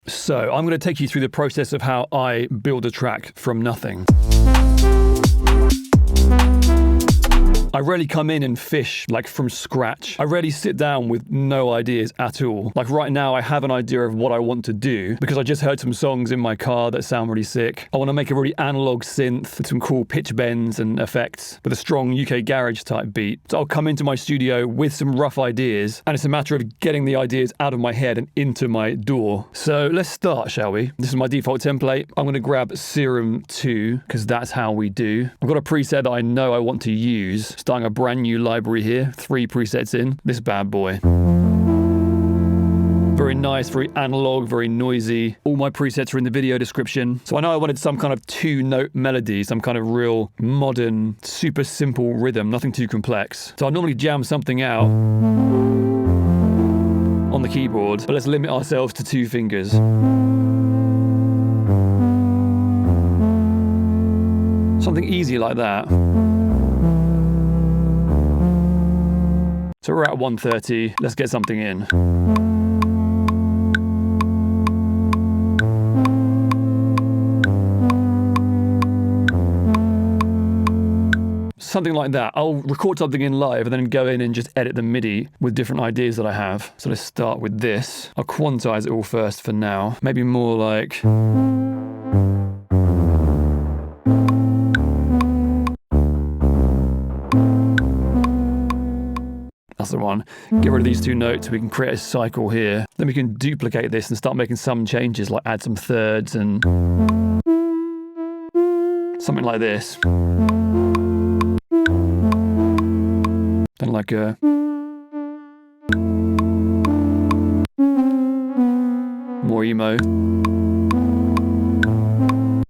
So I'm going to take you through the process of how I build a track from nothing. I rarely come in and fish like from scratch. I rarely sit down with no ideas at all. Like right now I have an idea of what I want to do because I just heard some songs in my car that sound really sick. I want to make a really analog synth with some cool pitch bends and effects with a strong UK garage type beat. So I'll come into my studio with some rough ideas and it's a matter of getting the ideas out of my head and into my DAW. So let's start, shall we? This is my default template. I'm going to grab Serum 2 because that's how we do. I've got a preset that I know I want to use. Starting a brand new library here, 3 presets in, this bad boy. Very nice, very analog, very noisy. All my presets are in the video description. So I know I wanted some kind of 2-note melody, some kind of real modern, super simple rhythm, nothing too complex. So I normally jam something out on the keyboard, but let's limit ourselves to 2 fingers. Something easy like that. So we're at 130, let's get something in. Something like that. I'll record something in live and then go in and just edit the MIDI with different ideas that I have. So let's start with this. I'll quantize it all first for now. Maybe more like... That's the one. Get rid of these 2 notes, we can create a cycle here. Then we can duplicate this and start making some changes, like add some thirds and something like this. Then like a... more emo.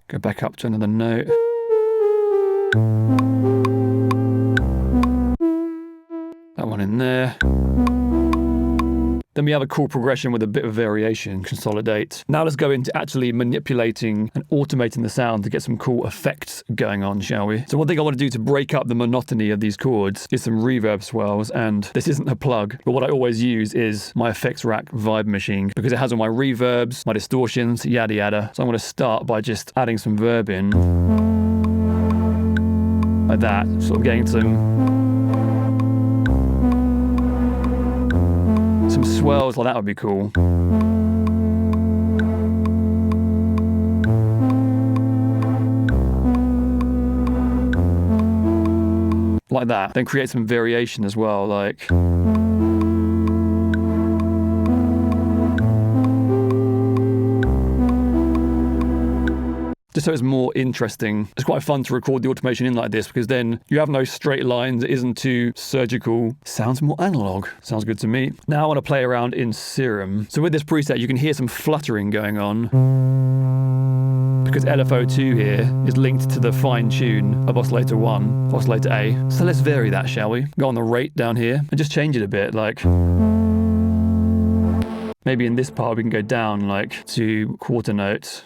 Go back up to another note. That one in there. Then we have a cool progression with a bit of variation, consolidate. Now let's go into actually manipulating and automating the sound to get some cool effects going on, shall we? So one thing I want to do to break up the monotony of these chords is some reverb swells, and this isn't a plug, but what I always use is my effects rack Vibe Machine because it has all my reverbs, my distortions, yada yada. So I'm going to start by just adding some verb in. Like that, sort of getting some swells, like that would be cool. Like that. Then create some variation as well, like... just so it's more interesting. It's quite fun to record the automation in like this because then you have no straight lines, it isn't too surgical. Sounds more analog. Sounds good to me. Now I want to play around in Serum. So with this preset, you can hear some fluttering going on because LFO2 here is linked to the fine tune of oscillator 1, oscillator A. So let's vary that, shall we? Go on the rate down here and just change it a bit, like... maybe in this part we can go down like to quarter notes.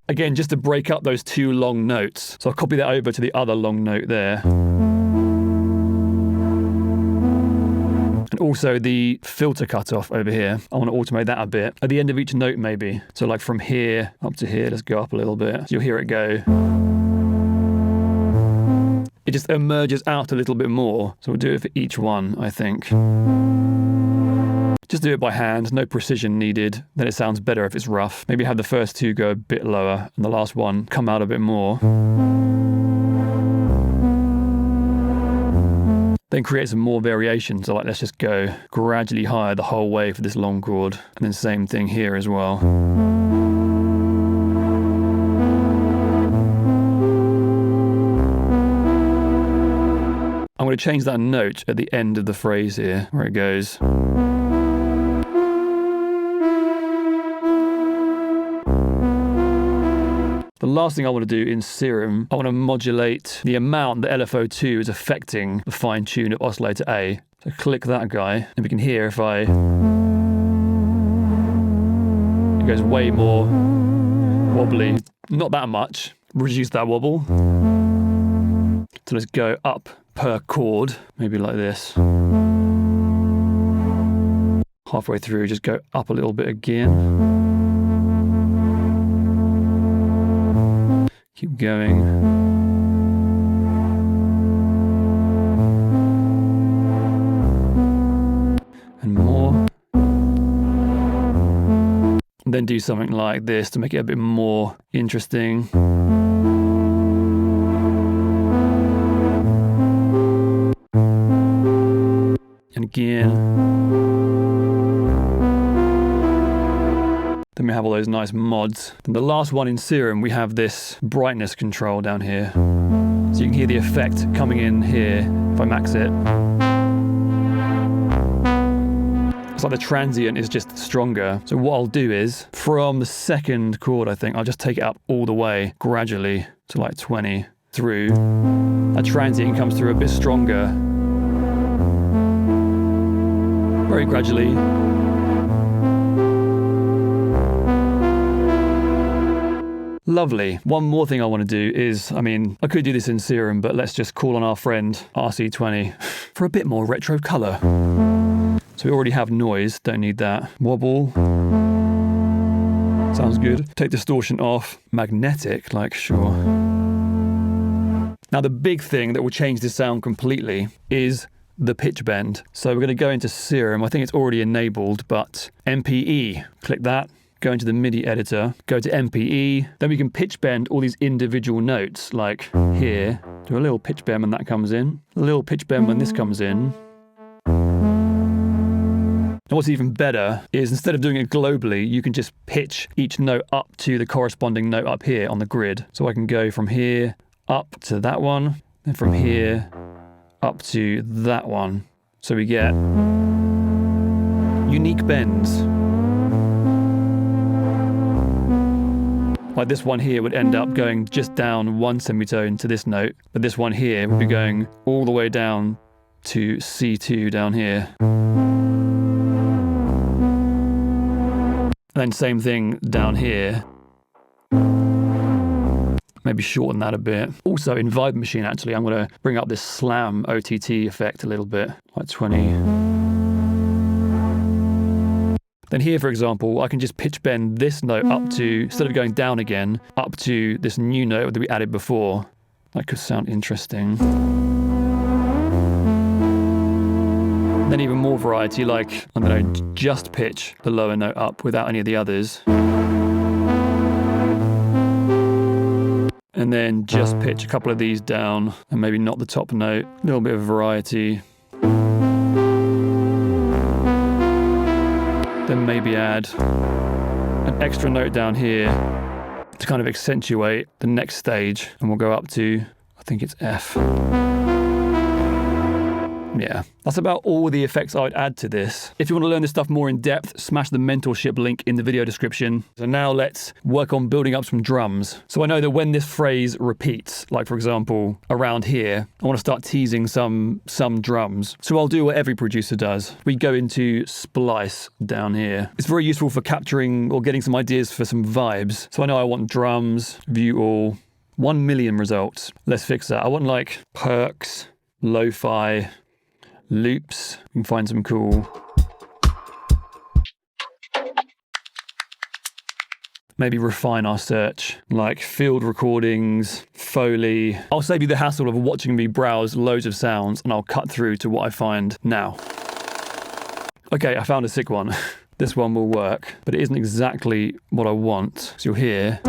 Again, just to break up those 2 long notes. So I'll copy that over to the other long note there. And also the filter cutoff over here. I want to automate that a bit. At the end of each note maybe. So like from here up to here, let's go up a little bit. So you'll hear it go. It just emerges out a little bit more. So we'll do it for each one, I think. Just do it by hand, no precision needed. Then it sounds better if it's rough. Maybe have the first 2 go a bit lower and the last one come out a bit more. Then create some more variation. So like let's just go gradually higher the whole way for this long chord. And then same thing here as well. I'm going to change that note at the end of the phrase here, where it goes. The last thing I want to do in Serum, I want to modulate the amount that LFO2 is affecting the fine tune of oscillator A. So click that guy, and we can hear if I... it goes way more wobbly. Not that much. Reduce that wobble. So let's go up per chord, maybe like this. Halfway through, just go up a little bit again. Keep going. And more. And then do something like this to make it a bit more interesting. And again. Then we have all those nice mods. And the last one in Serum, we have this brightness control down here. So you can hear the effect coming in here if I max it. It's like the transient is just stronger. So what I'll do is, from the second chord, I think, I'll just take it up all the way, gradually, to like 20 through. That transient comes through a bit stronger. Very gradually. Lovely. One more thing I want to do is, I could do this in Serum, but let's just call on our friend RC20 for a bit more retro colour. So we already have noise, don't need that. Wobble. Sounds good. Take distortion off. Magnetic, like, sure. Now the big thing that will change this sound completely is the pitch bend. So we're going to go into Serum. I think it's already enabled, but MPE. Click that. Go into the MIDI editor, go to MPE, then we can pitch bend all these individual notes, like here. Do a little pitch bend when that comes in, a little pitch bend when this comes in. And what's even better is instead of doing it globally, you can just pitch each note up to the corresponding note up here on the grid. So I can go from here up to that one, and from here up to that one. So we get unique bends. Like this one here would end up going just down one semitone to this note, but this one here would be going all the way down to C2 down here. And then same thing down here. Maybe shorten that a bit. Also in Vibe Machine, actually, I'm going to bring up this slam OTT effect a little bit, like 20. Then here, for example, I can just pitch bend this note up to, instead of going down again, up to this new note that we added before. That could sound interesting. Then even more variety, like, I don't know, just pitch the lower note up without any of the others. And then just pitch a couple of these down, and maybe not the top note. A little bit of variety. Then maybe add an extra note down here to kind of accentuate the next stage. And we'll go up to, I think it's F. Yeah, that's about all the effects I'd add to this. If you want to learn this stuff more in depth, smash the mentorship link in the video description. So now let's work on building up some drums. So I know that when this phrase repeats, like for example, around here, I want to start teasing some drums. So I'll do what every producer does. We go into Splice down here. It's very useful for capturing or getting some ideas for some vibes. So I know I want drums, view all, 1 million results. Let's fix that. I want like perks, lo-fi, loops. We can find some cool. Maybe refine our search, like field recordings, Foley. I'll save you the hassle of watching me browse loads of sounds, and I'll cut through to what I find now. Okay, I found a sick one. This one will work, but it isn't exactly what I want. So you'll hear.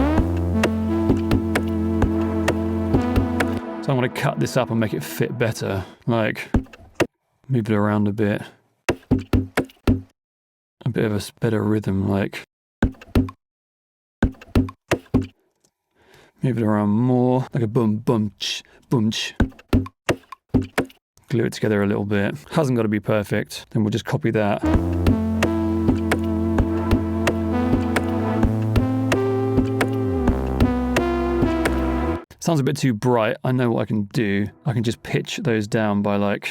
So I'm going to cut this up and make it fit better. Like, move it around a bit. A bit of a better rhythm, like. Move it around more, like a boom, boom, ch, boom, ch. Glue it together a little bit. Hasn't got to be perfect. Then we'll just copy that. Sounds a bit too bright. I know what I can do. I can just pitch those down by like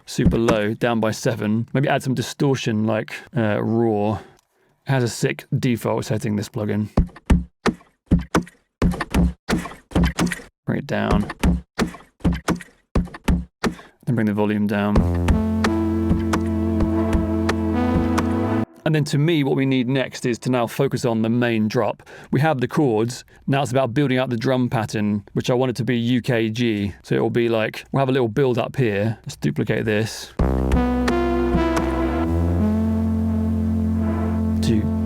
super low, down by 7. Maybe add some distortion like raw. It has a sick default setting, this plugin. Bring it down. and bring the volume down. And then to me, what we need next is to now focus on the main drop. We have the chords. Now it's about building out the drum pattern, which I want it to be UKG. So it will be like, we'll have a little build up here. Let's duplicate this. 2,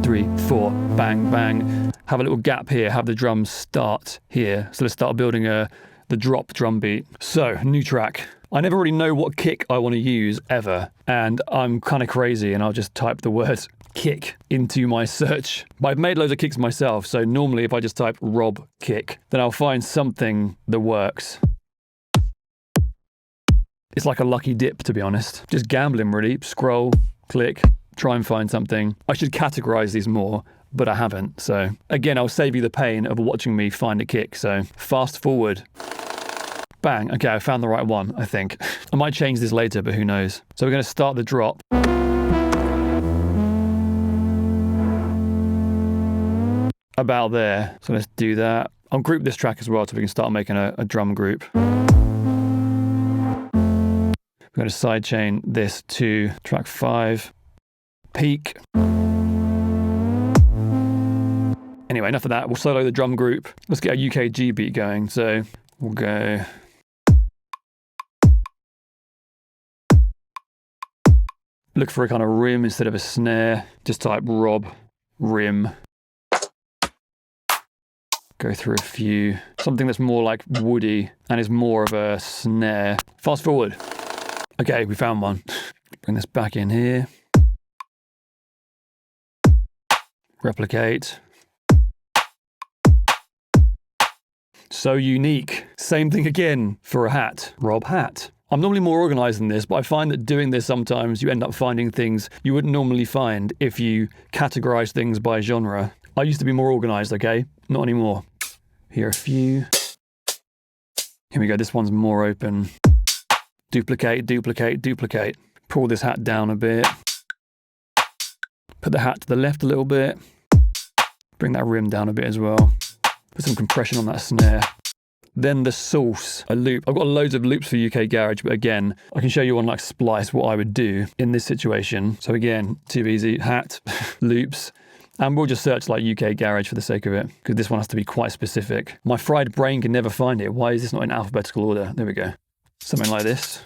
3, 4, bang, bang. Have a little gap here, have the drums start here. So let's start building the drop drum beat. So, new track. I never really know what kick I want to use ever, and I'm kind of crazy and I'll just type the word kick into my search. But I've made loads of kicks myself, so normally if I just type Rob kick, then I'll find something that works. It's like a lucky dip, to be honest. Just gambling really, scroll, click, try and find something. I should categorize these more, but I haven't. So again, I'll save you the pain of watching me find a kick. So fast forward. Bang. Okay, I found the right one, I think. I might change this later, but who knows. So we're going to start the drop. About there. So let's do that. I'll group this track as well so we can start making a drum group. We're going to sidechain this to track 5. Peak. Anyway, enough of that. We'll solo the drum group. Let's get a UKG beat going. So we'll go. Look for a kind of rim instead of a snare. Just type Rob, rim. Go through a few. Something that's more like woody and is more of a snare. Fast forward. Okay, we found one. Bring this back in here. Replicate. So unique. Same thing again for a hat. Rob hat. I'm normally more organized than this, but I find that doing this sometimes you end up finding things you wouldn't normally find if you categorize things by genre. I used to be more organized, okay? Not anymore. Here are a few. Here we go, this one's more open. Duplicate, duplicate, duplicate. Pull this hat down a bit. Put the hat to the left a little bit. Bring that rim down a bit as well. Put some compression on that snare. Then the source, a loop. I've got loads of loops for UK Garage, but again, I can show you on like Splice what I would do in this situation. So again, too easy, hat, loops. And we'll just search like UK Garage for the sake of it, because this one has to be quite specific. My fried brain can never find it. Why is this not in alphabetical order? There we go. Something like this.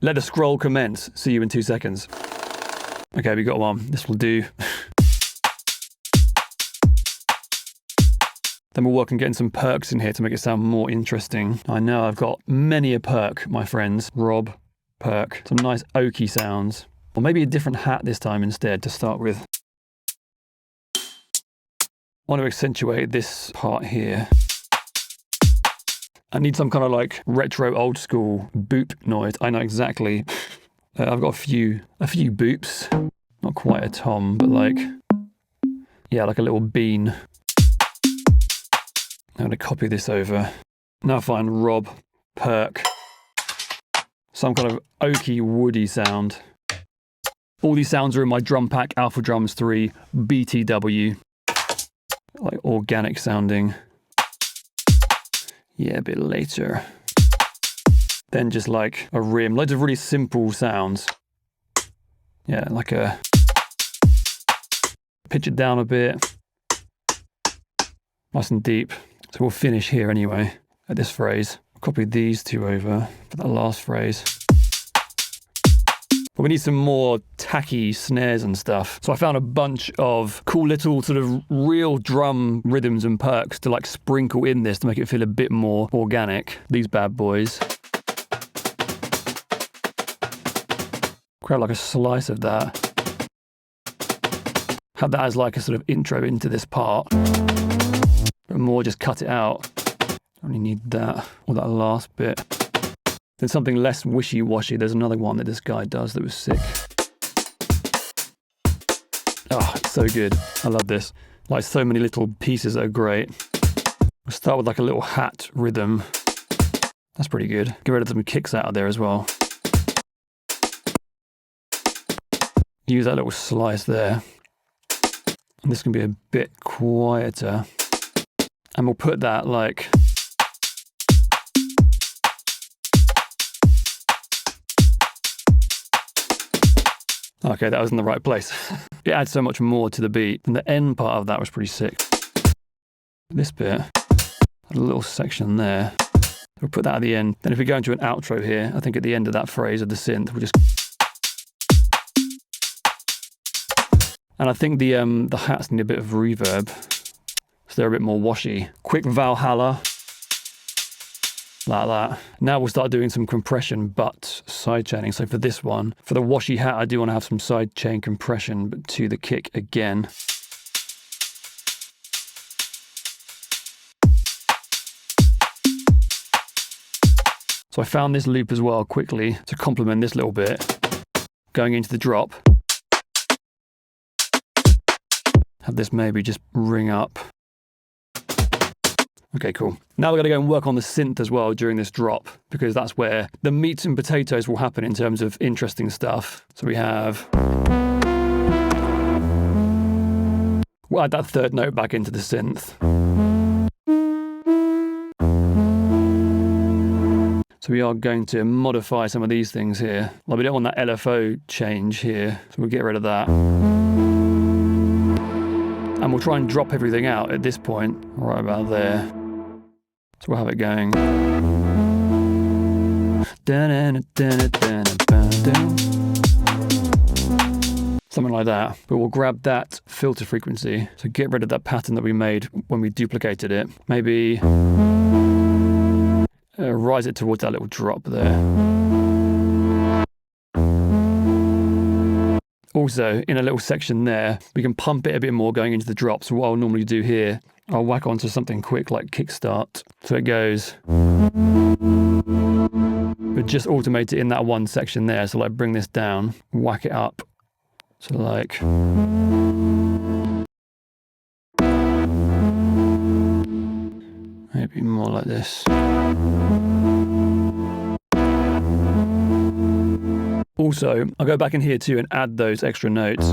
Let the scroll commence. See you in 2 seconds. Okay, we got one. This will do. Then we'll work on getting some perks in here to make it sound more interesting. I know I've got many a perk, my friends. Rob, perk. Some nice oaky sounds. Or maybe a different hat this time instead to start with. I want to accentuate this part here. I need some kind of like retro old school boop noise. I know exactly. I've got a few boops. Not quite a tom, but like, yeah, like a little bean. I'm going to copy this over. Now find Rob, perk. Some kind of oaky, woody sound. All these sounds are in my drum pack, Alpha Drums 3, BTW. Like organic sounding. Yeah, a bit later. Then just like a rim. Loads of really simple sounds. Yeah, like a... Pitch it down a bit. Nice and deep. So we'll finish here anyway, at this phrase. I'll copy these two over for that last phrase. But we need some more tacky snares and stuff. So I found a bunch of cool little sort of real drum rhythms and perks to like sprinkle in this to make it feel a bit more organic. These bad boys. Grab like a slice of that. Have that as like a sort of intro into this part. But more just cut it out. Only need that, or that last bit. Then something less wishy-washy. There's another one that this guy does that was sick. Oh, it's so good. I love this. Like so many little pieces that are great. We'll start with like a little hat rhythm. That's pretty good. Get rid of some kicks out of there as well. Use that little slice there. And this can be a bit quieter. And we'll put that like Okay, that was in the right place. It adds so much more to the beat, and the end part of that was pretty sick. This bit, a little section there, we'll put that at the end. Then if we go into an outro here, I think at the end of that phrase of the synth, we'll just... And I think the hats need a bit of reverb, so they're a bit more washy. Quick Valhalla, like that. Now we'll start doing some compression, but side chaining. So for this one, for the washy hat, I do want to have some side chain compression, but to the kick again. So I found this loop as well quickly to complement this little bit. Going into the drop. Have this maybe just ring up. Okay, cool. Now we're going to go and work on the synth as well during this drop, because that's where the meat and potatoes will happen in terms of interesting stuff. So we have... We'll add that third note back into the synth. So we are going to modify some of these things here. Well, we don't want that LFO change here, so we'll get rid of that. And we'll try and drop everything out at this point, right about there. So we'll have it going. Something like that. But we'll grab that filter frequency. So get rid of that pattern that we made when we duplicated it. Maybe rise it towards that little drop there. Also, in a little section there, we can pump it a bit more going into the drop. So what I'll normally do here, I'll whack onto something quick like kickstart. So it goes, but just automate it in that one section there. So like bring this down, whack it up. So like, maybe more like this. Also, I'll go back in here too and add those extra notes.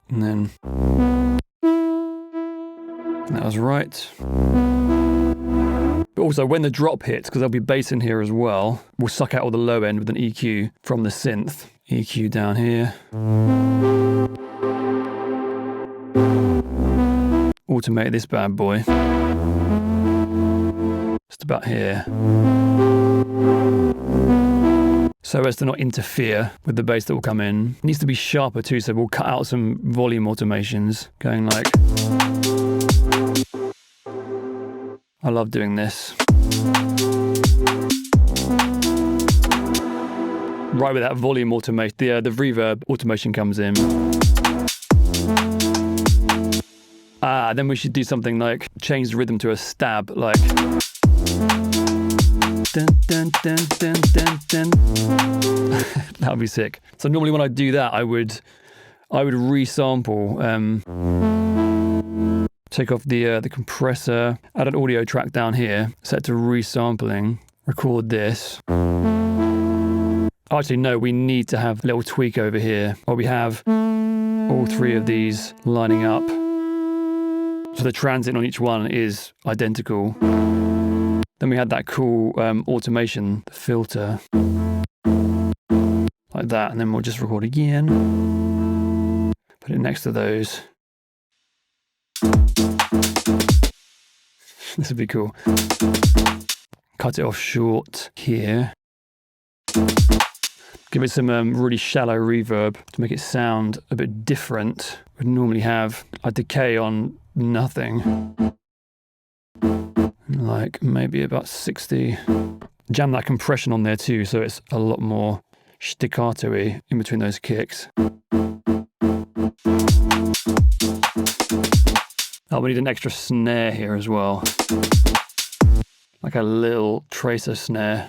And then, that was right. But also when the drop hits, because there'll be bass in here as well, we'll suck out all the low end with an EQ from the synth. EQ down here. Automate this bad boy. Just about here. So as to not interfere with the bass that will come in. It needs to be sharper too, so we'll cut out some volume automations, going like... I love doing this. Right with that volume automation, the reverb automation comes in. Then we should do something like change the rhythm to a stab, like... Dun, dun, dun, dun, dun, dun. That would be sick. So normally when I do that, I would resample, take off the compressor, add an audio track down here, set to resampling, record this. Actually, no, we need to have a little tweak over here, where we have all three of these lining up. So the transit on each one is identical. Then we had that cool automation filter, like that, and then we'll just record again. Put it next to those. This would be cool. Cut it off short here. Give it some really shallow reverb to make it sound a bit different. We'd normally have a decay on nothing. Like maybe about 60. Jam that compression on there too, so it's a lot more staccato-y in between those kicks. Oh, we need an extra snare here as well. Like a little tracer snare.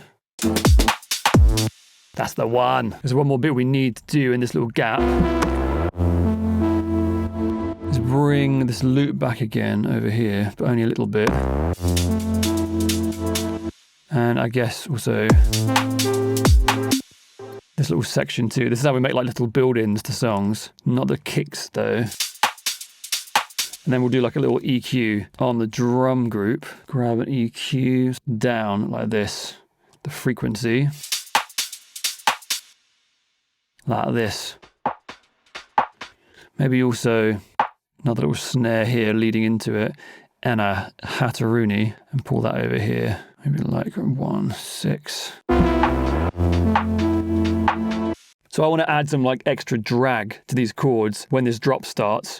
That's the one. There's one more bit we need to do in this little gap. Is bring this loop back again over here, but only a little bit. And I guess also this little section too. This is how we make like little build-ins to songs. Not the kicks though. And then we'll do like a little EQ on the drum group. Grab an EQ down like this, the frequency, like this. Maybe also another little snare here leading into it, and a hatteroonie, and pull that over here. Maybe like 1, 6. So I want to add some like extra drag to these chords when this drop starts.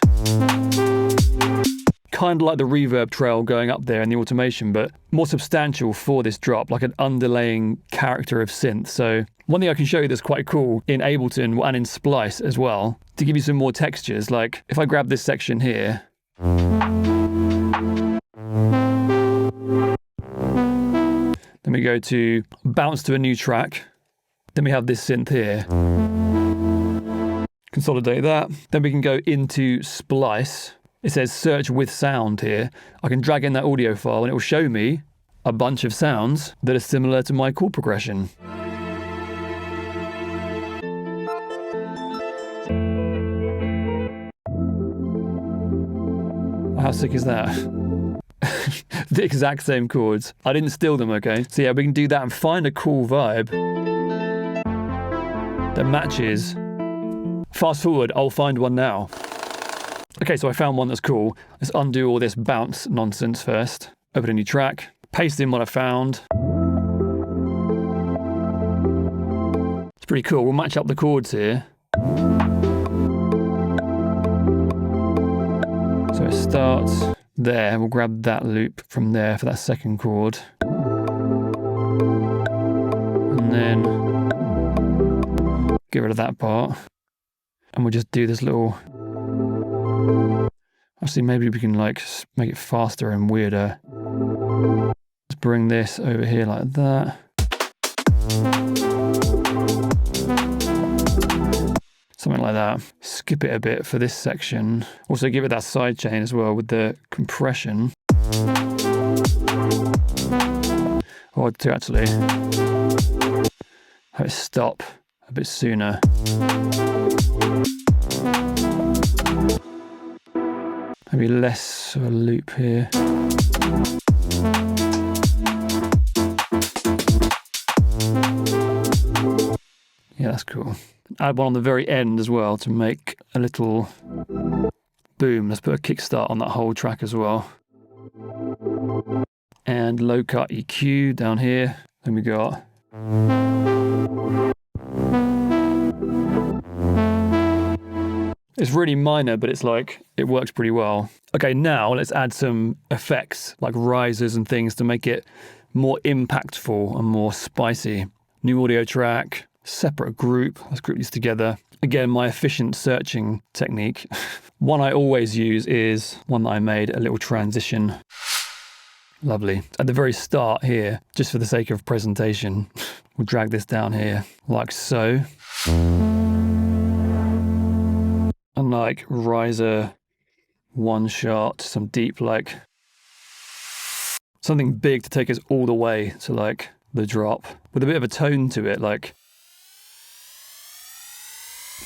Kind of like the reverb trail going up there in the automation, but more substantial for this drop, like an underlaying character of synth. So one thing I can show you that's quite cool in Ableton and in Splice as well, to give you some more textures, like if I grab this section here, then we go to bounce to a new track, then we have this synth here. Consolidate that, then we can go into Splice. It says search with sound here. I can drag in that audio file and it will show me a bunch of sounds that are similar to my chord progression. How sick is that? The exact same chords. I didn't steal them, okay? So yeah, we can do that and find a cool vibe that matches. Fast forward, I'll find one now. Okay, so I found one that's cool. Let's undo all this bounce nonsense first. Open a new track, paste in what I found. It's pretty cool. We'll match up the chords here. So it starts there. We'll grab that loop from there for that second chord. And then get rid of that part. And we'll just do this little... Actually, maybe we can like make it faster and weirder. Let's bring this over here like that. Something like that. Skip it a bit for this section. Also give it that side chain as well with the compression. Or to actually have it stop a bit sooner. Maybe less of a loop here. Yeah, that's cool. Add one on the very end as well to make a little boom. Let's put a kickstart on that whole track as well. And low cut EQ down here. Then we got... It's really minor, but it's like, it works pretty well. Okay, now let's add some effects, like risers and things to make it more impactful and more spicy. New audio track, separate group. Let's group these together. Again, my efficient searching technique. One I always use is one that I made, a little transition. Lovely. At the very start here, just for the sake of presentation, we'll drag this down here, like so. And like riser, one shot, some deep, like something big to take us all the way to like the drop with a bit of a tone to it. Like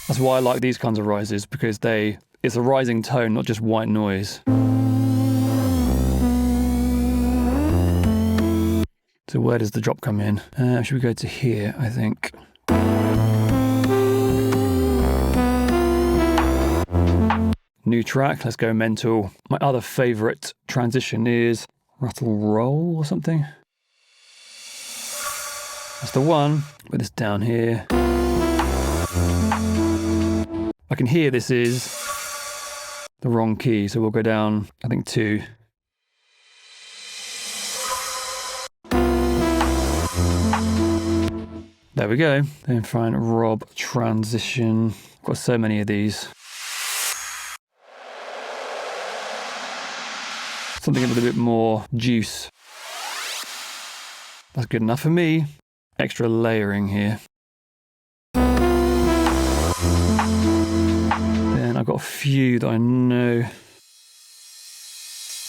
that's why I like these kinds of rises, because it's a rising tone, not just white noise. So where does the drop come in? Should we go to here, I think? New track, let's go mental. My other favorite transition is rattle roll or something. That's the one. Put this down here. I can hear this is the wrong key, so we'll go down, I think 2. There we go. Then find Rob transition. Got so many of these. Something a little bit more juice. That's good enough for me. Extra layering here. Then I've got a few that I know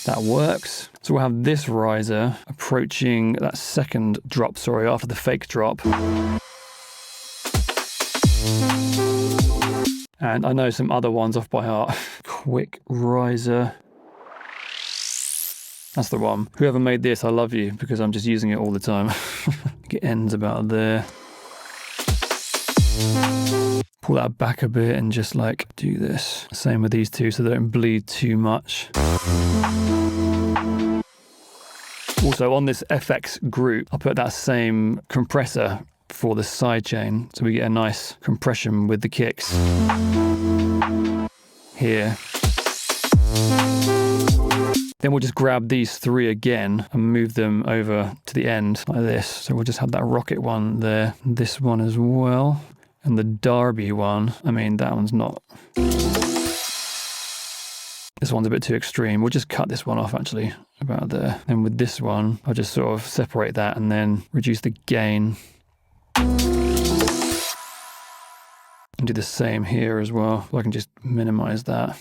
that works. So we'll have this riser approaching that second drop, after the fake drop. And I know some other ones off by heart. Quick riser. That's the one. Whoever made this, I love you, because I'm just using it all the time. It ends about there. Pull that back a bit and just like do this. Same with these two so they don't bleed too much. Also on this FX group, I'll put that same compressor for the sidechain so we get a nice compression with the kicks here. Then we'll just grab these three again and move them over to the end like this. So we'll just have that rocket one there, this one as well. And the Derby one, I mean, that one's not... This one's a bit too extreme. We'll just cut this one off actually, about there. And with this one, I'll just sort of separate that and then reduce the gain. And do the same here as well. So I can just minimize that.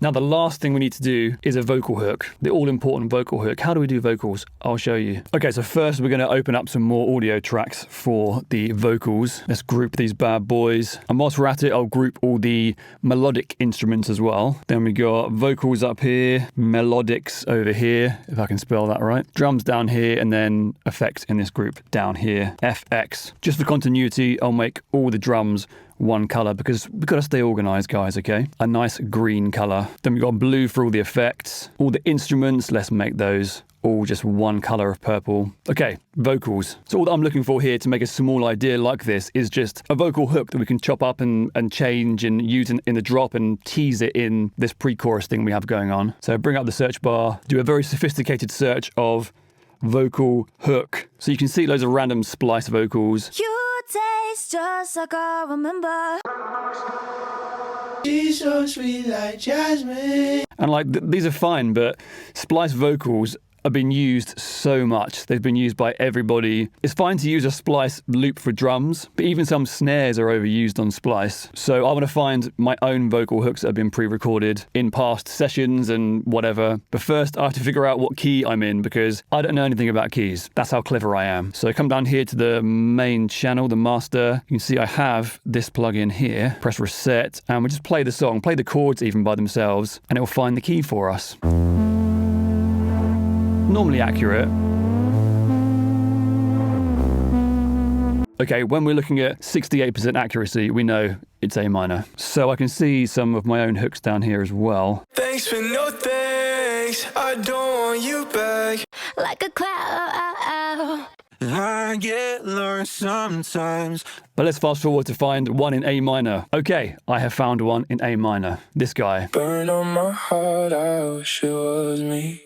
Now the last thing we need to do is a vocal hook, the all-important vocal hook. How do we do vocals? I'll show you. Okay, so first we're going to open up some more audio tracks for the vocals. Let's group these bad boys. And whilst we're at it, I'll group all the melodic instruments as well. Then we got vocals up here, melodics over here, if I can spell that right. Drums down here, and then effects in this group down here, FX. Just for continuity, I'll make all the drums one color because we've got to stay organized, guys, okay? A nice green color. Then we've got blue for all the effects. All the instruments, let's make those all just one color of purple. Okay, vocals. So all that I'm looking for here to make a small idea like this is just a vocal hook that we can chop up and change and use in the drop and tease it in this pre-chorus thing we have going on. So bring up the search bar, do a very sophisticated search of vocal hook. So you can see loads of random splice vocals. You taste just like I remember. She's so sweet like jasmine. And like these are fine, but splice vocals have been used so much. They've been used by everybody. It's fine to use a splice loop for drums, but even some snares are overused on splice. So I want to find my own vocal hooks that have been pre-recorded in past sessions and whatever. But first I have to figure out what key I'm in because I don't know anything about keys. That's how clever I am. So come down here to the main channel, the master. You can see I have this plugin here. Press reset and we just play the song, play the chords even by themselves, and it will find the key for us. Normally accurate. Okay, when we're looking at 68% accuracy, we know it's A minor. So I can see some of my own hooks down here as well. Thanks for no thanks. I don't want you back. Like a cloud. I get lost sometimes. But let's fast forward to find one in A minor. Okay, I have found one in A minor. This guy. Burn on my heart, I wish it was me.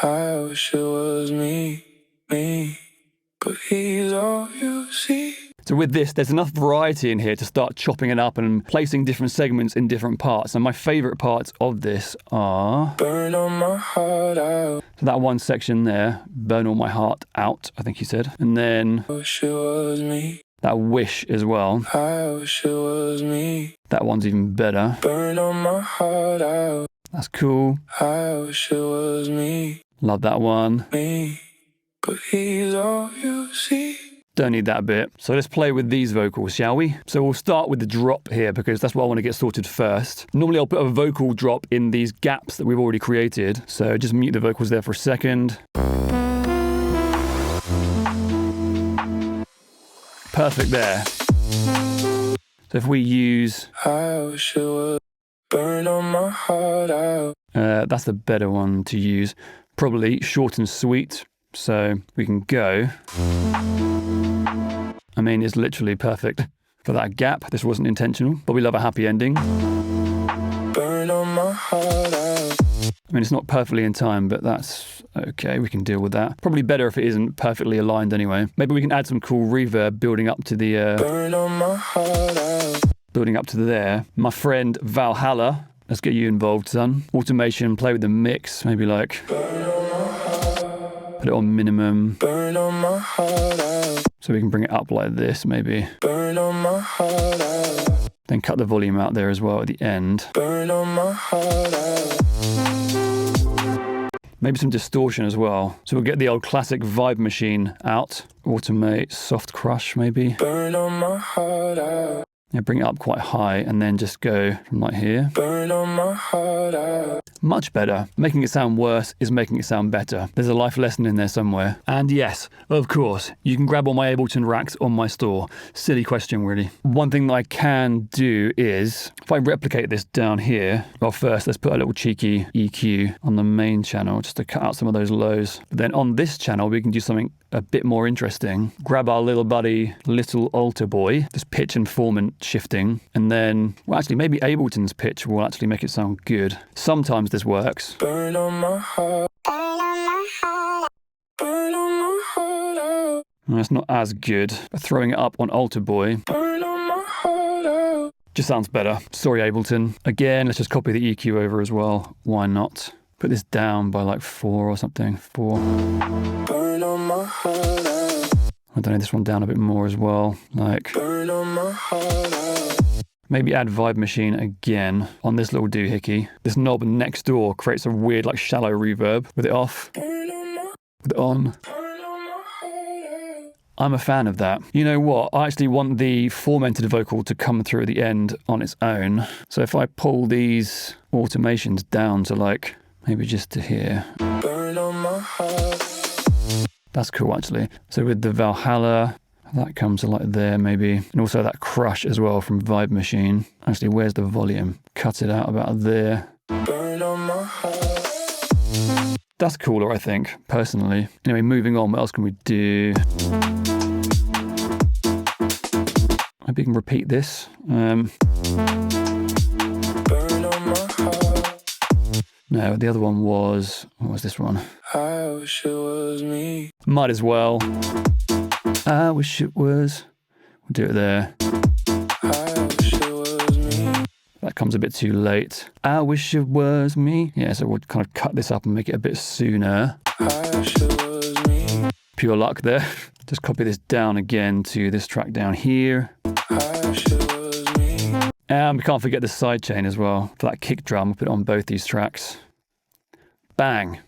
I wish it was me. But he's all you see. So with this, there's enough variety in here to start chopping it up and placing different segments in different parts. And my favorite parts of this are... Burn on my heart out. So that one section there, burn all my heart out, I think he said. And then... I wish it was me. That wish as well. I wish it was me. That one's even better. Burn on my heart out. That's cool. I wish it was me. Love that one. Me. But he's all you see. Don't need that bit. So let's play with these vocals, shall we? So we'll start with the drop here because that's what I want to get sorted first. Normally I'll put a vocal drop in these gaps that we've already created. So just mute the vocals there for a second. Perfect there. So if we use... I wish it would burn on my heart out. That's the better one to use. Probably short and sweet. So we can go. I mean, it's literally perfect for that gap. This wasn't intentional, but we love a happy ending. Burn on my heart out. I mean, it's not perfectly in time, but that's okay. We can deal with that. Probably better if it isn't perfectly aligned anyway. Maybe we can add some cool reverb building up to the... Burn on my heart out. Building up to there. My friend Valhalla. Let's get you involved, son. Automation, play with the mix. Maybe like... Put it on minimum. Burn on my heart out. So we can bring it up like this, maybe. Burn on my heart out. Then cut the volume out there as well at the end. Burn on my heart out. Maybe some distortion as well. So we'll get the old classic vibe machine out. Automate, soft crush maybe. Burn on my heart out. Yeah, bring it up quite high and then just go from like here. Burn on my heart out. Much better. Making it sound worse is making it sound better. There's a life lesson in there somewhere. And yes, of course, you can grab all my Ableton racks on my store. Silly question, really. One thing that I can do is, if I replicate this down here, well, first let's put a little cheeky EQ on the main channel just to cut out some of those lows. But then on this channel, we can do something a bit more interesting. Grab our little buddy, Little Alter Boy, just pitch and formant shifting, and then, well, actually, maybe Ableton's pitch will actually make it sound good. Sometimes this works. Burn on my heart. Burn on my heart. Burn on my heart out. It's not as good, but throwing it up on Alter Boy Burn on my heart out. just sounds better. Sorry, Ableton. Again, let's just copy the EQ over as well. Why not? Put this down by like 4 or something. 4. Burn on my heart out. I don't know, this one down a bit more as well. Like, Burn on my heart out. maybe add Vibe Machine again on this little doohickey. This knob next door creates a weird, like, shallow reverb. With it off, Burn on my, with it on. burn on my heart out. I'm a fan of that. You know what? I actually want the fomented vocal to come through at the end on its own. So if I pull these automations down to like, maybe just to here. Burn on my heart. That's cool, actually. So with the Valhalla, that comes to like there, maybe. And also that crush as well from Vibe Machine. Actually, where's the volume? Cut it out about there. Burn on my heart. That's cooler, I think, personally. Anyway, moving on, what else can we do? Maybe you can repeat this. Burn on my heart. No, the other one was, what was this one? I wish it was me. Might as well. I wish it was. We'll do it there. I wish it was me. That comes a bit too late. I wish it was me. Yeah, so we'll kind of cut this up and make it a bit sooner. I wish it was me. Pure luck there. Just copy this down again to this track down here. I wish it was me. And we can't forget the sidechain as well. For that kick drum, we'll put it on both these tracks. Bang.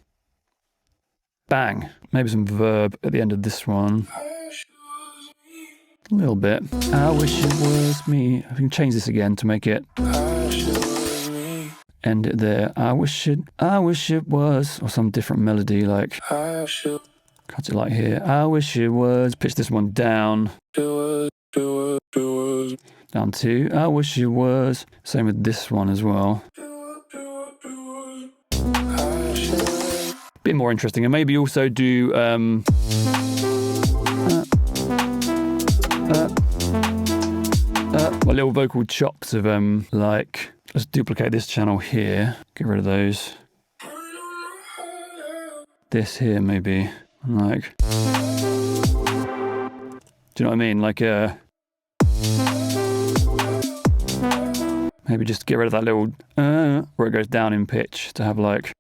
Bang. Maybe some verb at the end of this one. I wish it was me. A little bit. I wish it was me. I can change this again to make it I wish it was me. end it there. I wish it was. Or some different melody, like, I wish it cut it like here. I wish it was. Pitch this one down. was. It was. It was. Down to, I wish it was. Same with this one as well. It was. It was. It was. I wish it was. Bit more interesting. And maybe also do my little vocal chops of like, let's duplicate this channel here. Get rid of those. Burn on my heart out. This here maybe. Like, do you know what I mean? Like maybe just get rid of that little where it goes down in pitch to have like,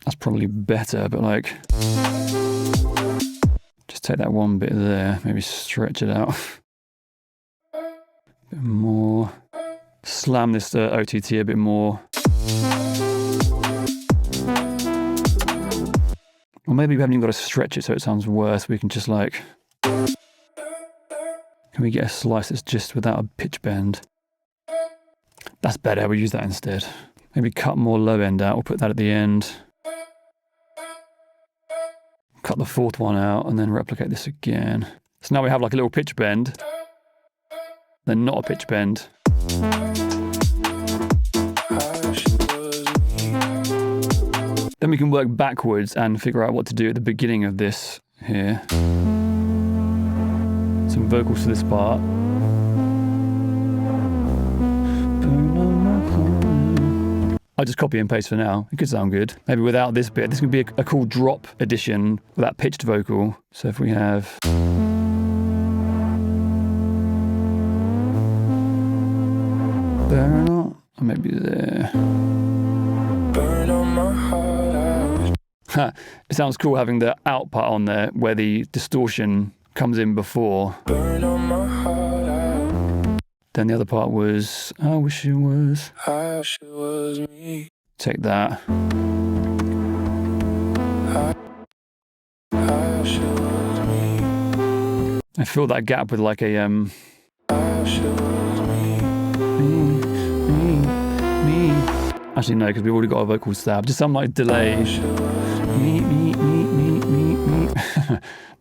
that's probably better, but like, just take that one bit there, maybe stretch it out a bit more, slam this OTT a bit more. Or maybe we haven't even got to stretch it so it sounds worse. We can just like, can we get a slice that's just without a pitch bend? That's better, we'll use that instead. Maybe cut more low end out, we'll put that at the end. Cut the fourth one out and then replicate this again. So now we have like a little pitch bend, then not a pitch bend. Then we can work backwards and figure out what to do at the beginning of this here. Some vocals to this part. I'll just copy and paste for now. It could sound good. Maybe without this bit. This could be a cool drop addition with that pitched vocal. So if we have... there or not? Or maybe there. Burn on my heart out. It sounds cool having the out part on there where the distortion comes in before. Burn on my heart out. Then the other part was, I wish it was. I wish it was me. Take that. I wish it was me. And fill that gap with like a I wish it was me. Me. Actually, no, because we've already got a vocal stab. Just some like delay. Me.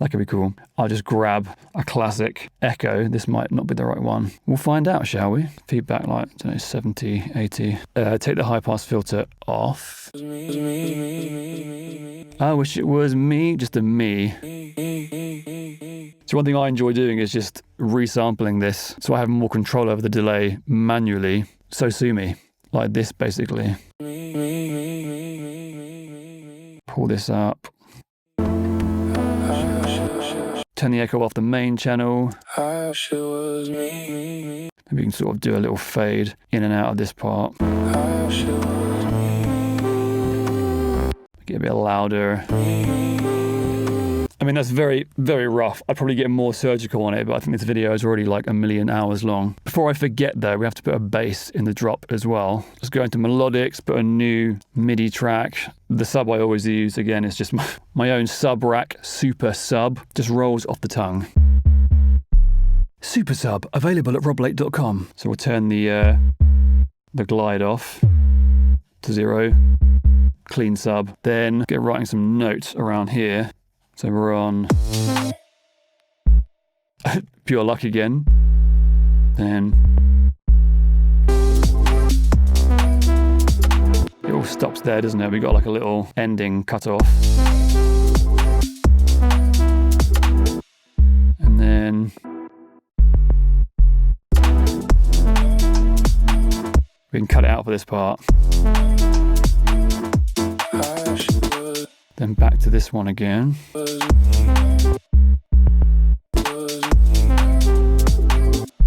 That could be cool. I'll just grab a classic echo. This might not be the right one. We'll find out, shall we? Feedback like, I don't know, 70, 80. Take the high pass filter off. I wish it was me, just a me. So one thing I enjoy doing is just resampling this so I have more control over the delay manually. So sue me, like this basically. Pull this up. Turn the echo off the main channel. I wish it was me. Maybe we can sort of do a little fade in and out of this part. I wish it was me. Get a bit louder. I mean, that's very, very rough. I'd probably get more surgical on it, but I think this video is already like 1 million hours long. Before I forget though, we have to put a bass in the drop as well. Just go into Melodics, put a new MIDI track. The sub I always use, again, is just my own sub rack, Super Sub. Just rolls off the tongue. Super Sub, available at roblake.com. So we'll turn the glide off to 0. Clean sub. Then get writing some notes around here. So we're on pure luck again. Then it all stops there, doesn't it? We got like a little ending cut off. And then we can cut it out for this part. Then back to this one again.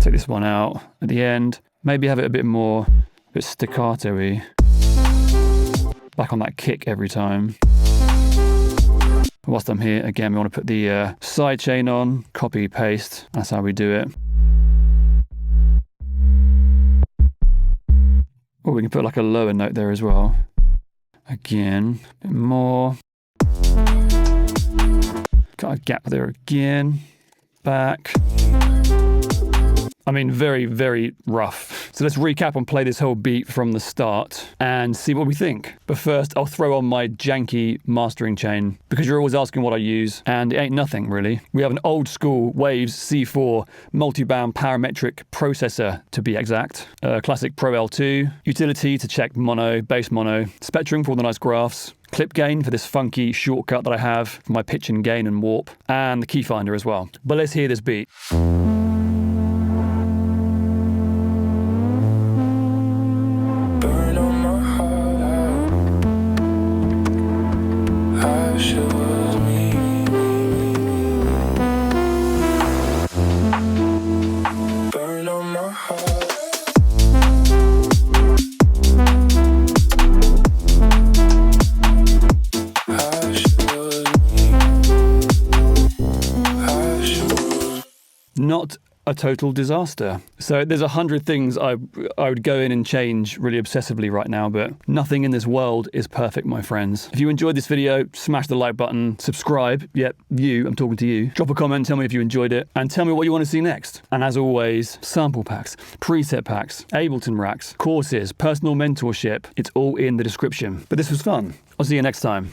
Take this one out at the end. Maybe have it a bit more, a bit staccato-y. Back on that kick every time. Whilst I'm here, again, we want to put the side chain on, copy, paste. That's how we do it. Or we can put like a lower note there as well. Again, a bit more. Got a gap there again. Back. I mean, very, very rough. So let's recap and play this whole beat from the start and see what we think. But first, I'll throw on my janky mastering chain because you're always asking what I use, and it ain't nothing really. We have an old school Waves C4 multi-band parametric processor to be exact. Classic Pro L2, utility to check mono, bass mono, Spectrum for all the nice graphs, clip gain for this funky shortcut that I have for my pitch and gain and warp, and the key finder as well. But let's hear this beat. Not a total disaster. So there's 100 things I would go in and change really obsessively right now, but nothing in this world is perfect, my friends. If you enjoyed this video, smash the like button, subscribe. Yep, I'm talking to you. Drop a comment, tell me if you enjoyed it, and tell me what you want to see next. And as always, sample packs, preset packs, Ableton racks, courses, personal mentorship, it's all in the description. But this was fun. I'll see you next time.